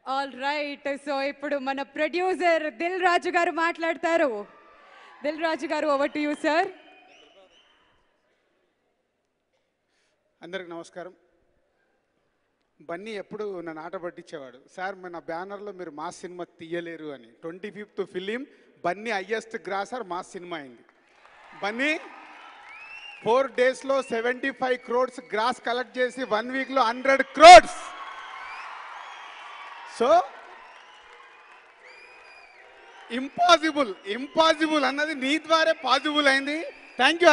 All right. So ఇప్పుడు మన producer Dil Raju గారు మాట్లాడతారు. దిల్ రాజు గారు, ఓవర్ టు యూ సార్. అందరికి నమస్కారం. బన్నీ ఎప్పుడు నన్ను ఆట పట్టించేవాడు, సార్ మన బ్యానర్లో మీరు మాస్ సినిమా తీయలేరు అని. 25th film Bunny highest grosser mass cinema అయింది. బన్నీ 4 డేస్లో 75 crores గ్రాస్ కలెక్ట్ చేసి 1 వీక్లో 100 crores. సో ఇంపాసిబుల్ అన్నది నీ ద్వారా పాసిబుల్ అయింది. థ్యాంక్ యూ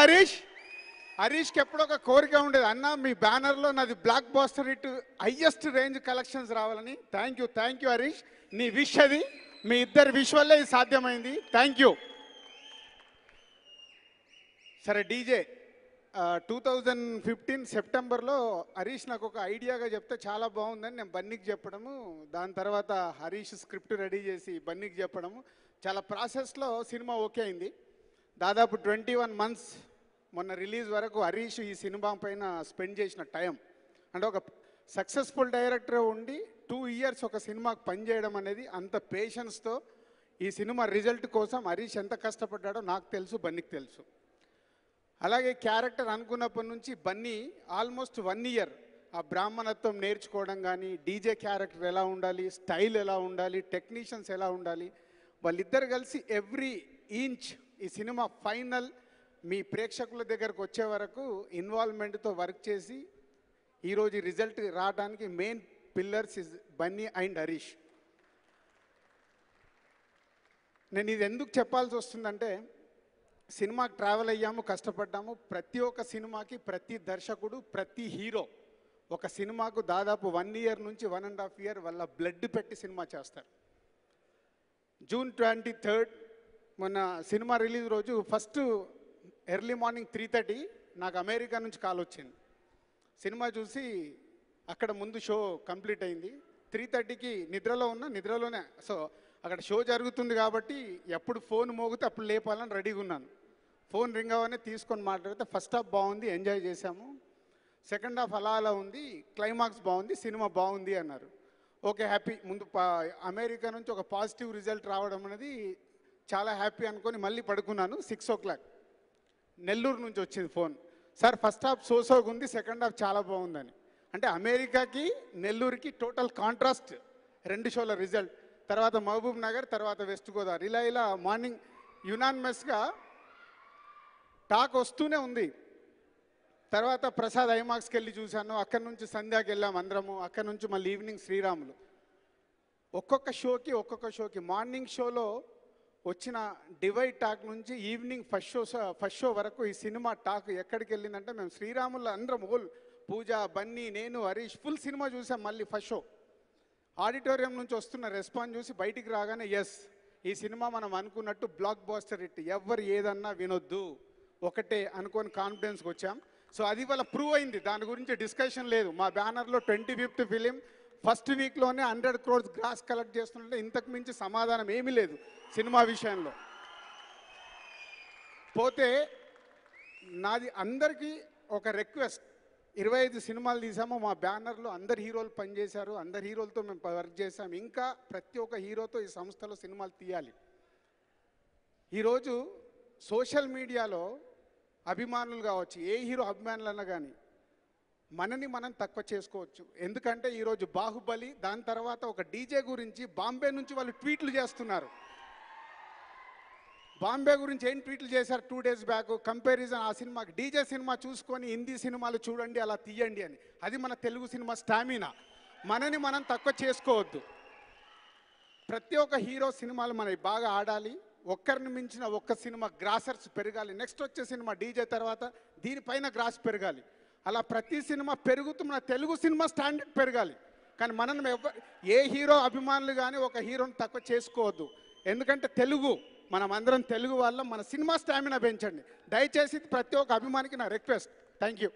హరీష్కి ఎప్పుడో ఒక కోరిక ఉండేది, అన్న మీ బ్యానర్లో నాది blockbuster hit highest range collections రావాలని. థ్యాంక్ యూ హరీష్, నీ విష్ అది, మీ ఇద్దరి విష్ వల్లే ఇది సాధ్యమైంది. Thank you. సరే డీజే, 2015 సెప్టెంబర్లో హరీష్ నాకు ఒక ఐడియాగా చెప్తే చాలా బాగుందని నేను బన్నీకి చెప్పడము, దాని తర్వాత హరీష్ స్క్రిప్ట్ రెడీ చేసి బన్నీకి చెప్పడము, చాలా ప్రాసెస్లో సినిమా ఓకే అయింది. దాదాపు 21 months మొన్న రిలీజ్ వరకు హరీష్ ఈ సినిమా పైన స్పెండ్ చేసిన టైం, అంటే ఒక సక్సెస్ఫుల్ డైరెక్టర్ ఉండి 2 years ఒక సినిమాకు పనిచేయడం అనేది, అంత పేషెన్స్తో ఈ సినిమా రిజల్ట్ కోసం హరీష్ ఎంత కష్టపడ్డాడో నాకు తెలుసు, బన్నీకి తెలుసు. అలాగే క్యారెక్టర్ అనుకున్నప్పటి నుంచి బన్నీ ఆల్మోస్ట్ 1 year ఆ బ్రాహ్మణత్వం నేర్చుకోవడం కానీ, డీజే క్యారెక్టర్ ఎలా ఉండాలి, స్టైల్ ఎలా ఉండాలి, టెక్నీషియన్స్ ఎలా ఉండాలి, వాళ్ళిద్దరు కలిసి ఎవ్రీ ఇంచ్ ఈ సినిమా ఫైనల్ మీ ప్రేక్షకుల దగ్గరకు వచ్చే వరకు ఇన్వాల్వ్మెంట్తో వర్క్ చేసి ఈరోజు రిజల్ట్ రావడానికి main pillars is Bunny and Harish. నేను ఇది ఎందుకు చెప్పాల్సి వస్తుందంటే, సినిమాకి ట్రావెల్ అయ్యాము, కష్టపడ్డాము. ప్రతి ఒక్క సినిమాకి ప్రతి దర్శకుడు, ప్రతి హీరో ఒక సినిమాకు దాదాపు 1 year నుంచి 1.5 year వాళ్ళ బ్లడ్ పెట్టి సినిమా చేస్తారు. June 23rd మొన్న సినిమా రిలీజ్ రోజు ఫస్ట్ ఎర్లీ మార్నింగ్ 3:30 నాకు అమెరికా నుంచి కాల్ వచ్చింది. సినిమా చూసి అక్కడ ముందు షో కంప్లీట్ అయింది. 3:30కి నిద్రలోనే సో అక్కడ షో జరుగుతుంది కాబట్టి ఎప్పుడు ఫోన్ మోగితే అప్పుడు లేపాలని రెడీగా ఉన్నాను. ఫోన్ రింగ్ అవనే తీసుకొని మాట్లాడితే ఫస్ట్ హాఫ్ బాగుంది, ఎంజాయ్ చేశాము, సెకండ్ హాఫ్ అలా ఉంది, క్లైమాక్స్ బాగుంది, సినిమా బాగుంది అన్నారు. Okay, happy. ముందు అమెరికా నుంచి ఒక పాజిటివ్ రిజల్ట్ రావడం అనేది చాలా హ్యాపీ అనుకొని మళ్ళీ పడుకున్నాను. 6 o'clock నెల్లూరు నుంచి వచ్చింది ఫోన్, సార్ ఫస్ట్ హాఫ్ సోసోగా ఉంది, సెకండ్ హాఫ్ చాలా బాగుందని. అంటే అమెరికాకి నెల్లూరుకి టోటల్ కాంట్రాస్ట్ 2 షోల రిజల్ట్. తర్వాత మహబూబ్ నగర్, తర్వాత వెస్ట్ గోదావరి, ఇలా మార్నింగ్ యునానిమస్గా టాక్ వస్తూనే ఉంది. తర్వాత ప్రసాద్ ఐమాక్స్కి వెళ్ళి చూశాను, అక్కడి నుంచి సంధ్యాకి వెళ్ళాము అందరము, అక్కడి నుంచి మళ్ళీ ఈవినింగ్ శ్రీరాములు. ఒక్కొక్క షోకి మార్నింగ్ షోలో వచ్చిన డివైడ్ టాక్ నుంచి ఈవినింగ్ ఫస్ట్ షో వరకు ఈ సినిమా టాక్ ఎక్కడికి వెళ్ళిందంటే, మేము శ్రీరాములు అందరం హోల్ పూజ, బన్నీ, నేను, హరీష్ ఫుల్ సినిమా చూసాం. మళ్ళీ ఫస్ట్ షో ఆడిటోరియం నుంచి వస్తున్న రెస్పాన్స్ చూసి బయటికి రాగానే ఎస్, ఈ సినిమా మనం అనుకున్నట్టు బ్లాక్ బాస్టర్ హిట్, ఎవరు ఏదన్నా వినొద్దు, ఒకటే అనుకొని కాన్ఫిడెన్స్కి వచ్చాం. సో అది వాళ్ళ ప్రూవ్ అయింది, దాని గురించి డిస్కషన్ లేదు. మా బ్యానర్లో 25th ఫిలిం ఫస్ట్ వీక్లోనే 100 crores గ్రాస్ కలెక్ట్ చేస్తుంటే ఇంతకు మించి సమాధానం ఏమీ లేదు సినిమా విషయంలో. పోతే నాది అందరికీ ఒక రిక్వెస్ట్, 25 సినిమాలు తీసాము, మా బ్యానర్లో అందరు హీరోలు పనిచేశారు, అందరు హీరోలతో మేము వర్క్ చేసాము, ఇంకా ప్రతి ఒక్క హీరోతో ఈ సంస్థలో సినిమాలు తీయాలి. ఈరోజు సోషల్ మీడియాలో అభిమానులు కావచ్చు, ఏ హీరో అభిమానులన్నా కానీ మనని మనం తక్కువ చేసుకోవచ్చు. ఎందుకంటే ఈరోజు బాహుబలి, దాని తర్వాత ఒక డీజే గురించి బాంబే నుంచి వాళ్ళు ట్వీట్లు చేస్తున్నారు. బాంబే గురించి ఏం ట్వీట్లు చేశారు 2 days బ్యాక్, కంపారిజన్ ఆ సినిమాకి డీజే సినిమా చూసుకొని హిందీ సినిమాలు చూడండి, అలా తీయండి అని. అది మన తెలుగు సినిమా స్టామినా. మనని మనం తక్కువ చేసుకోవద్దు. ప్రతి ఒక్క హీరో సినిమాలు మనకి బాగా ఆడాలి, ఒక్కరిని మించిన ఒక్క సినిమా గ్రాసర్స్ పెరగాలి, నెక్స్ట్ వచ్చే సినిమా డీజే తర్వాత దీనిపైన గ్రాస్ పెరగాలి. అలా ప్రతి సినిమా పెరుగుతూ మన తెలుగు సినిమా స్టాండర్డ్ పెరగాలి. కానీ మనం ఏ హీరో అభిమానులు కానీ ఒక హీరోని తక్కువ చేసుకోవద్దు. ఎందుకంటే మనం అందరం తెలుగు వాళ్ళం, మన సినిమా స్టామినా పెంచండి దయచేసి. ప్రతి ఒక్క అభిమానికి నా రిక్వెస్ట్. Thank you.